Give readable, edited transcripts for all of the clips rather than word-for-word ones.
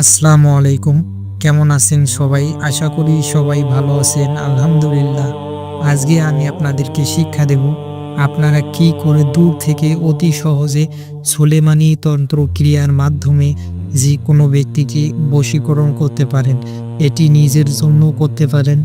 আসসালামু আলাইকুম। কেমন আছেন সবাই? আশা করি সবাই ভালো আছেন। আলহামদুলিল্লাহ। আজকে আমি আপনাদেরকে শিক্ষা দেব আপনারা কি করে দূর থেকে অতি সহজে সুলেমানি তন্ত্র ক্রিয়ার মাধ্যমে যে কোনো ব্যক্তিকে বশীকরণ করতে পারেন। এটি নিজের জন্য করতে পারেন,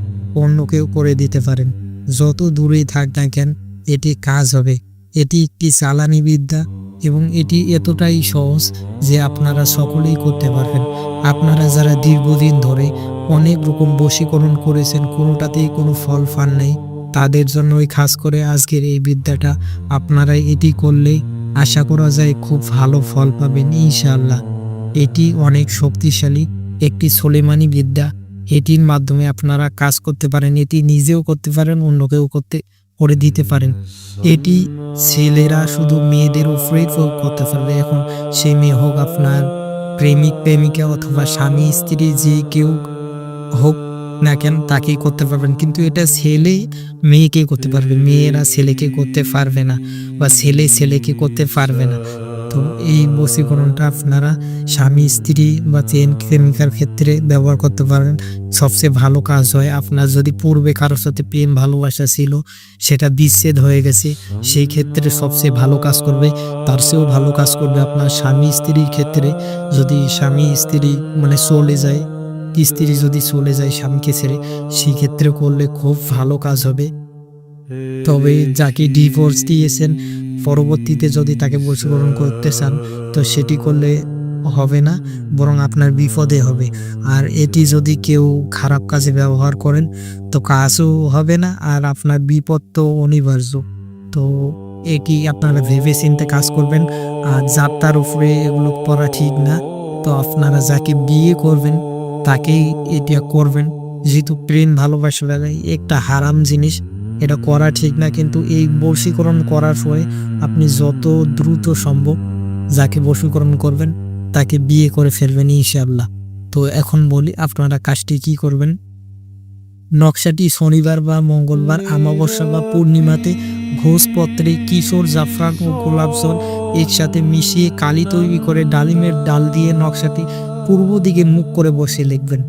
অন্যকেও করে দিতে পারেন। যত দূরেই থাক না কেন এটি কাজ হবে। এটি একটি চালানি বিদ্যা এবং এটি এতটাই সহজ যে আপনারা সকলেই করতে পারবেন। আপনারা যারা দীর্ঘদিন ধরে অনেক রকম বশীকরণ করেছেন, কোনোটাতেই কোনো ফল পান নাই, তাদের জন্যই খাস করে আজকের এই বিদ্যাটা। আপনারা এটি করলেই আশা করা যায় খুব ভালো ফল পাবেন ইনশাআল্লাহ। এটি অনেক শক্তিশালী একটি সুলেমানি বিদ্যা। এটির মাধ্যমে আপনারা কাজ করতে পারেন, এটি নিজেও করতে পারেন, অন্যকেও করে দিতে পারেন। এটি ছেলেরা শুধু মেয়েদের উপরেই প্রয়োগ করতে পারবে। এখন সে মেয়ে হোক আপনার প্রেমিক প্রেমিকা অথবা স্বামী স্ত্রী, যে কেউ হোক না কেন তাকেই করতে পারবেন। কিন্তু এটা ছেলে মেয়েকে করতে পারবে, মেয়েরা ছেলেকে করতে পারবে না, বা ছেলে ছেলেকে করতে পারবে না। তো এই বশীকরণটা আপনারা স্বামী স্ত্রী বা প্রেমিকার ক্ষেত্রে ব্যবহার করতে পারেন। সবচেয়ে ভালো কাজ হয় আপনার যদি পূর্বে কারোর সাথে প্রেম ভালোবাসা ছিল, সেটা বিচ্ছেদ হয়ে গেছে, সেই ক্ষেত্রে সবচেয়ে ভালো কাজ করবে। তার চেয়েও ভালো কাজ করবে আপনার স্বামী স্ত্রীর ক্ষেত্রে। যদি স্বামী স্ত্রী চলে যায়, স্ত্রী যদি চলে যায় স্বামীকে ছেড়ে, সেই ক্ষেত্রে করলে খুব ভালো কাজ হবে। তবে যাকে ডিভোর্স দিয়েছেন, পরবর্তীতে যদি তাকে বশীকরণ করতে চান, তো সেটি করলে হবে না, বরং আপনার বিপদে হবে। আর এটি যদি কেউ খারাপ কাজে ব্যবহার করেন, তো কাজও হবে না, আর আপনার বিপদ তো অনিবার্য। তো এটি আপনারা ভেবে চিন্তে কাজ করবেন। আর যাত্রার উপরে এগুলো করা ঠিক না। তো আপনারা যাকে বিয়ে করবেন তাকেই এটা করবেন, যেহেতু প্রেম ভালোবাসা একটা হারাম জিনিস, এটা করা ঠিক না। কিন্তু এই বশীকরণ করার সময় আপনি যত দ্রুত সম্ভব যাকে বশীকরণ করবেন তাকে বিয়ে করে ফেলবেন ইনশাআল্লাহ। তো এখন বলি আপনারা কাজটি কি করবেন। নকশাটি শনিবার বা মঙ্গলবার, অমাবস্যা বা পূর্ণিমাতে ভোজপত্রে কিশোর, জাফরান ও গোলাপ জল একসাথে মিশিয়ে কালি তৈরি করে ডালিমের ডাল দিয়ে নকশাটি পূর্ব দিকে মুখ করে বসে লিখবেন।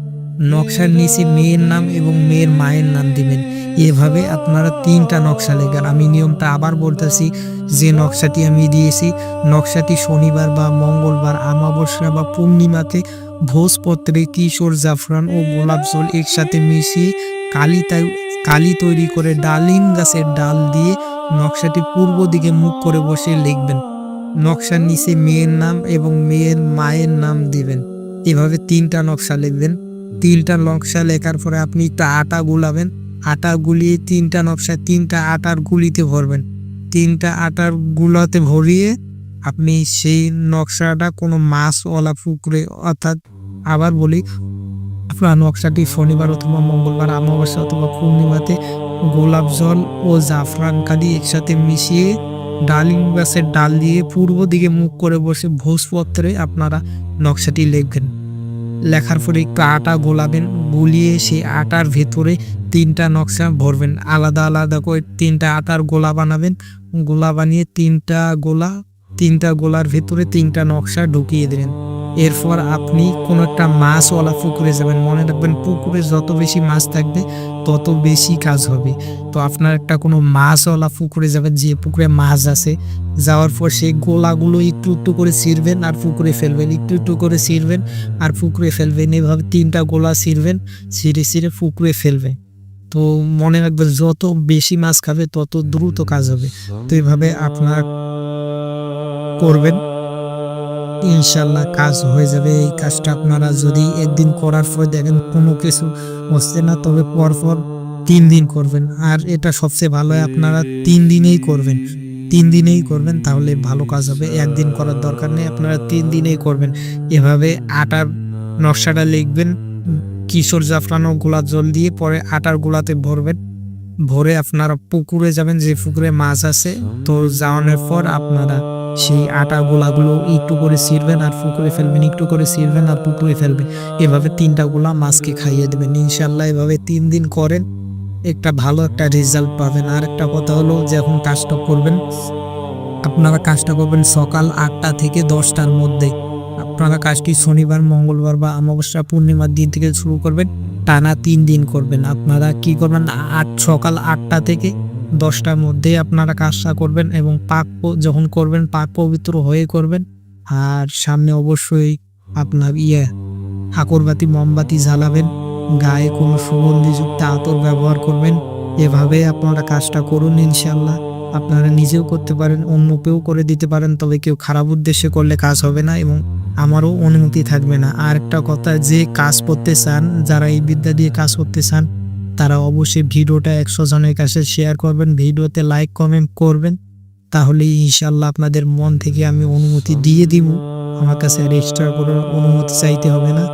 নকশার নিচে মেয়ের নাম এবং মেয়ের মায়ের নাম দিবেন। এভাবে আপনারা 3টা নকশা লেখবেন। আমি নিয়মটা আবার বলতেছি, যে নকশাটি আমি দিয়েছি, নকশাটি শনিবার বা মঙ্গলবার, অমাবস্যা বা পূর্ণিমাতে ভোজপত্রে কিশোর, জাফরান ও গোলাপ জল একসাথে মিশিয়ে কালি তৈরি করে ডালিম গাছের ডাল দিয়ে নকশাটি পূর্ব দিকে মুখ করে বসে লিখবেন। নকশার নিচে মেয়ের নাম এবং মেয়ের মায়ের নাম দিবেন। এভাবে 3টা নকশা লিখবেন। 3টা নকশা লেখার পরে আপনি একটু আটা গুলাবেন। আটা গুলিয়ে 3টা নকশা 3টা আটার গুলিতে ভরবেন। 3টা আটার গুলাতে ভরিয়ে আপনি সেই নকশাটা কোনো মাছওয়ালা পুকুরে, অর্থাৎ আবার বলি, আপনার নকশাটি শনিবার অথবা মঙ্গলবার, অমাবস্যা অথবা পূর্ণিমাতে গোলাপ জল ও জাফরান কালি একসাথে মিশিয়ে ডালিম গাছের ডাল দিয়ে পূর্ব দিকে মুখ করে বসে ভোজপত্রে আপনারা নকশাটি লিখবেন। লেখার পরে একটু আটা গোলাবেন, গুলিয়ে সেই আটার ভেতরে 3টা নকশা ভরবেন। আলাদা আলাদা করে 3টা আটার গোলা বানাবেন। গোলা বানিয়ে 3টা গোলার ভেতরে 3টা নকশা ঢুকিয়ে দেবেন। এরপর আপনি কোনো একটা মাছওয়ালা পুকুরে যাবেন। মনে রাখবেন, পুকুরে যত বেশি মাছ থাকবে তত বেশি কাজ হবে। তো আপনার একটা কোনো মাছওয়ালা পুকুরে যাবেন, যে পুকুরে মাছ আছে। যাওয়ার পর সেই গোলাগুলো একটু একটু করে ছিঁড়বেন আর পুকুরে ফেলবেন, একটু একটু করে ছিঁড়বেন আর পুকুরে ফেলবেন। এভাবে 3টা গোলা ছিঁড়বেন, ছিঁড়ে পুকুরে ফেলবেন। তো মনে রাখবেন, যত বেশি মাছ খাবে তত দ্রুত কাজ হবে। তো এইভাবে আপনারা করবেন, ইনশাল্লাহ কাজ হয়ে যাবে। এই কাজটা আপনারা যদি একদিন করার পর দেখেন কোনো কিছু হচ্ছে না, তবে পরপর 3 দিন করবেন। আর এটা সবচেয়ে ভালো হয় আপনারা 3 দিনেই করবেন। 3 দিনেই করবেন, তাহলে ভালো কাজ হবে। একদিন করার দরকার নেই, আপনারা 3 দিনেই করবেন। এভাবে আটার নকশাটা লিখবেন কিশোর, জাফরান ও গোলাপ জল দিয়ে, পরে আটার গোলাতে ভরবেন। ভরে আপনারা পুকুরে যাবেন, যে পুকুরে মাছ আছে। তো যাওয়ানোর পর আপনারা সেই আটা গোলাগুলো একটু করে ছিঁড়বেন আর পুকুরে ফেলবেন, একটু করে ছিঁড়বেন আর পুকুরে ফেলবেন। এভাবে 3টা গোলা মাছকে খাইয়ে দেবেন ইনশাল্লাহ। এভাবে 3 দিন করেন, ভালো একটা রেজাল্ট পাবেন। আর একটা কথা হলো, যখন কাজটা করবেন, আপনারা কাজটা করবেন সকাল 8টা থেকে 10টার মধ্যে। আপনারা কাজটি শনিবার, মঙ্গলবার বা অমাবস্যা পূর্ণিমার দিন থেকে শুরু করবেন, টানা 3 দিন করবেন। আপনারা কি করবেন, সকাল 8টা থেকে 10টার মধ্যে আপনারা কাজটা করবেন এবং যখন করবেন পাক পবিত্র হয়ে করবেন। আর সামনে অবশ্যই আপনার আগরবাতি, মোমবাতি জ্বালাবেন, গায়ে কোনো সুগন্ধিযুক্ত আতর ব্যবহার করবেন। এভাবে আপনারা কাজটা করুন, ইনশাল্লাহ আপনারা নিজেও করতে পারেন, অন্যকেও করে দিতে পারেন। তবে কেউ খারাপ উদ্দেশ্যে করলে কাজ হবে না এবং আমারও অনুমতি থাকবে না। আর একটা কথা, যে কাজ করতে চান, যারা এই বিদ্যা দিয়ে কাজ করতে চান, তারা অবশ্যই ভিডিওটা 100 জনের কাছে শেয়ার করবেন, ভিডিওতে লাইক কমেন্ট করবেন। তাহলে ইনশাল্লাহ আপনাদের মন থেকে আমি অনুমতি দিয়ে দিব। আমার কাছে আর এক্সট্রা করে অনুমতি চাইতে হবে না।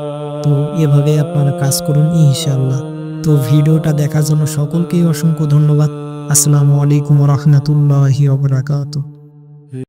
তো এভাবে আপনারা কাজ করুন ইনশাল্লাহ। তো ভিডিওটা দেখার জন্য সকলকেই অসংখ্য ধন্যবাদ। আসসালামু আলাইকুম ওয়া রাহমাতুল্লাহি ওয়া বারাকাতুহু।